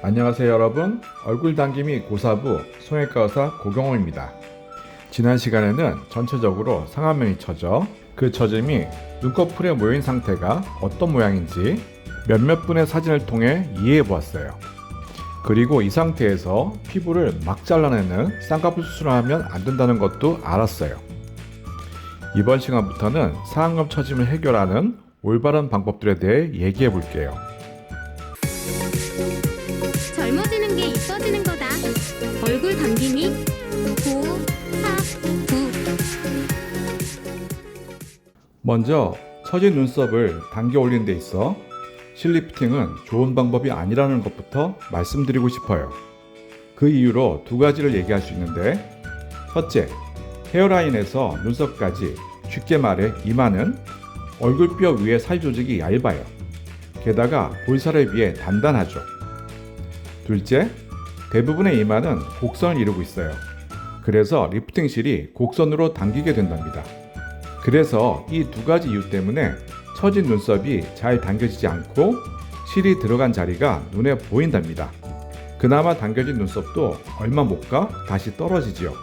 안녕하세요 여러분, 얼굴 당김이 고사부 성형외과 의사 고경호입니다. 지난 시간에는 전체적으로 상안면이 처져 그 처짐이 눈꺼풀에 모인 상태가 어떤 모양인지 몇몇 분의 사진을 통해 이해해 보았어요. 그리고 이 상태에서 피부를 막 잘라내는 쌍꺼풀 수술을 하면 안 된다는 것도 알았어요. 이번 시간부터는 상안검 처짐을 해결하는 올바른 방법들에 대해 얘기해 볼게요. 젊어지는 게 이뻐지는 거다. 얼굴 당김이 고사부. 먼저 처진 눈썹을 당겨 올리는 데 있어 실리프팅은 좋은 방법이 아니라는 것부터 말씀드리고 싶어요. 그 이유로 두 가지를 얘기할 수 있는데, 첫째, 헤어라인에서 눈썹까지, 쉽게 말해 이마는 얼굴뼈 위의 살 조직이 얇아요. 게다가 볼살에 비해 단단하죠. 둘째, 대부분의 이마는 곡선을 이루고 있어요. 그래서 리프팅실이 곡선으로 당기게 된답니다. 그래서 이 두 가지 이유 때문에 처진 눈썹이 잘 당겨지지 않고 실이 들어간 자리가 눈에 보인답니다. 그나마 당겨진 눈썹도 얼마 못 가 다시 떨어지지요.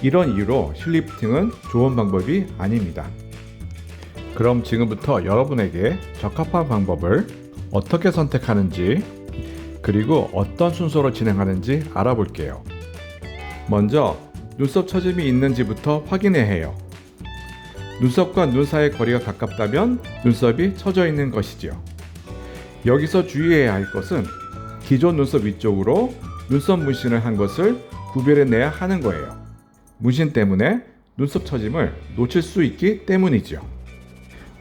이런 이유로 실리프팅은 좋은 방법이 아닙니다. 그럼 지금부터 여러분에게 적합한 방법을 어떻게 선택하는지, 그리고 어떤 순서로 진행하는지 알아볼게요. 먼저 눈썹 처짐이 있는지부터 확인해야 해요. 눈썹과 눈 사이의 거리가 가깝다면 눈썹이 처져 있는 것이지요. 여기서 주의해야 할 것은 기존 눈썹 위쪽으로 눈썹 문신을 한 것을 구별해내야 하는 거예요. 문신 때문에 눈썹 처짐을 놓칠 수 있기 때문이지요.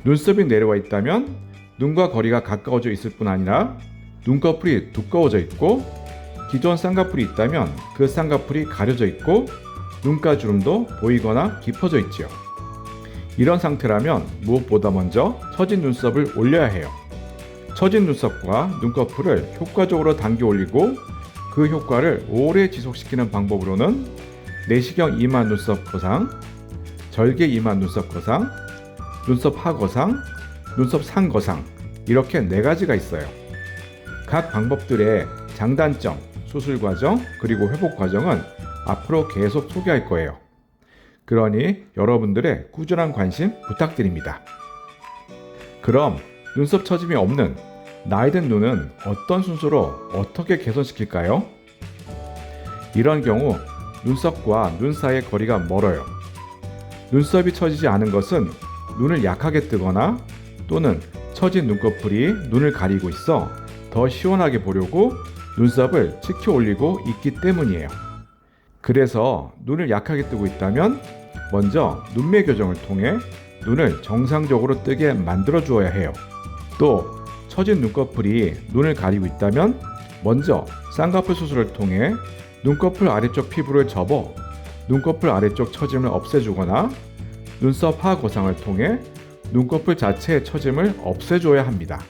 눈썹이 내려와 있다면 눈과 거리가 가까워져 있을 뿐 아니라 눈꺼풀이 두꺼워져 있고, 기존 쌍꺼풀이 있다면 그 쌍꺼풀이 가려져 있고 눈가 주름도 보이거나 깊어져 있지요. 이런 상태라면 무엇보다 먼저 처진 눈썹을 올려야 해요. 처진 눈썹과 눈꺼풀을 효과적으로 당겨 올리고 그 효과를 오래 지속시키는 방법으로는 내시경 이마 눈썹 거상, 절개 이마 눈썹 거상, 눈썹 하 거상, 눈썹 상 거상, 이렇게 4가지가 있어요. 각 방법들의 장단점, 수술 과정, 그리고 회복 과정은 앞으로 계속 소개할 거예요. 그러니 여러분들의 꾸준한 관심 부탁드립니다. 그럼 눈썹 처짐이 없는 나이 든 눈은 어떤 순서로 어떻게 개선시킬까요? 이런 경우 눈썹과 눈 사이의 거리가 멀어요. 눈썹이 처지지 않은 것은 눈을 약하게 뜨거나 또는 처진 눈꺼풀이 눈을 가리고 있어 더 시원하게 보려고 눈썹을 치켜 올리고 있기 때문이에요. 그래서 눈을 약하게 뜨고 있다면 먼저 눈매 교정을 통해 눈을 정상적으로 뜨게 만들어 주어야 해요. 또 처진 눈꺼풀이 눈을 가리고 있다면 먼저 쌍꺼풀 수술을 통해 눈꺼풀 아래쪽 피부를 접어 눈꺼풀 아래쪽 처짐을 없애주거나 눈썹 하 거상을 통해 눈꺼풀 자체의 처짐을 없애줘야 합니다.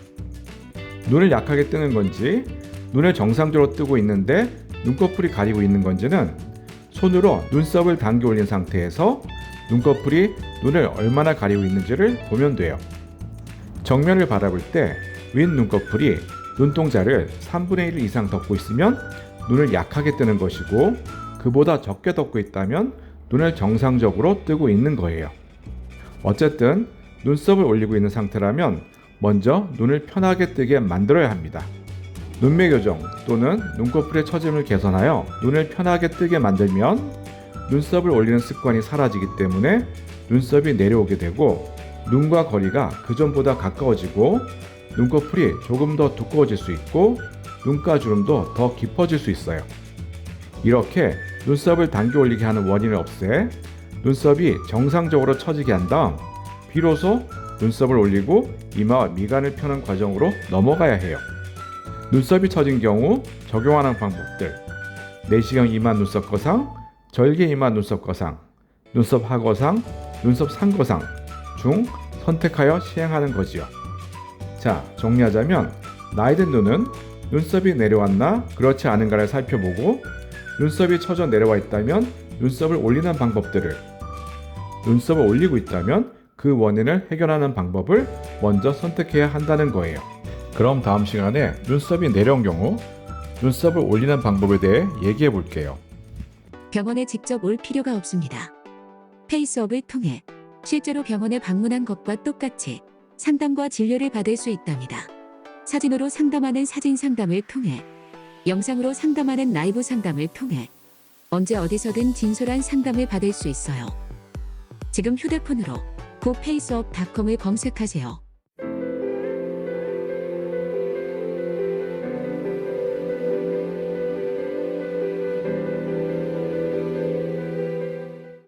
눈을 약하게 뜨는 건지, 눈을 정상적으로 뜨고 있는데 눈꺼풀이 가리고 있는 건지는 손으로 눈썹을 당겨 올린 상태에서 눈꺼풀이 눈을 얼마나 가리고 있는지를 보면 돼요. 정면을 바라볼 때 윗 눈꺼풀이 눈동자를 3분의 1 이상 덮고 있으면 눈을 약하게 뜨는 것이고, 그보다 적게 덮고 있다면 눈을 정상적으로 뜨고 있는 거예요. 어쨌든 눈썹을 올리고 있는 상태라면 먼저 눈을 편하게 뜨게 만들어야 합니다. 눈매 교정 또는 눈꺼풀의 처짐을 개선하여 눈을 편하게 뜨게 만들면 눈썹을 올리는 습관이 사라지기 때문에 눈썹이 내려오게 되고 눈과 거리가 그전보다 가까워지고 눈꺼풀이 조금 더 두꺼워질 수 있고 눈가 주름도 더 깊어질 수 있어요. 이렇게 눈썹을 당겨 올리게 하는 원인을 없애 눈썹이 정상적으로 처지게 한 다음 비로소 눈썹을 올리고 이마와 미간을 펴는 과정으로 넘어가야 해요. 눈썹이 처진 경우 적용하는 방법들: 내시경 이마 눈썹 거상, 절개 이마 눈썹 거상, 눈썹 하 거상, 눈썹 상 거상 중 선택하여 시행하는 거지요. 자, 정리하자면 나이 든 눈은 눈썹이 내려왔나 그렇지 않은가를 살펴보고, 눈썹이 처져 내려와 있다면 눈썹을 올리는 방법들을, 눈썹을 올리고 있다면 그 원인을 해결하는 방법을 먼저 선택해야 한다는 거예요. 그럼 다음 시간에 눈썹이 내려온 경우 눈썹을 올리는 방법에 대해 얘기해 볼게요. 병원에 직접 올 필요가 없습니다. 페이스업을 통해 실제로 병원에 방문한 것과 똑같이 상담과 진료를 받을 수 있답니다. 사진으로 상담하는 사진 상담을 통해, 영상으로 상담하는 라이브 상담을 통해 언제 어디서든 진솔한 상담을 받을 수 있어요. 지금 휴대폰으로 고페이스업닷컴을 검색하세요.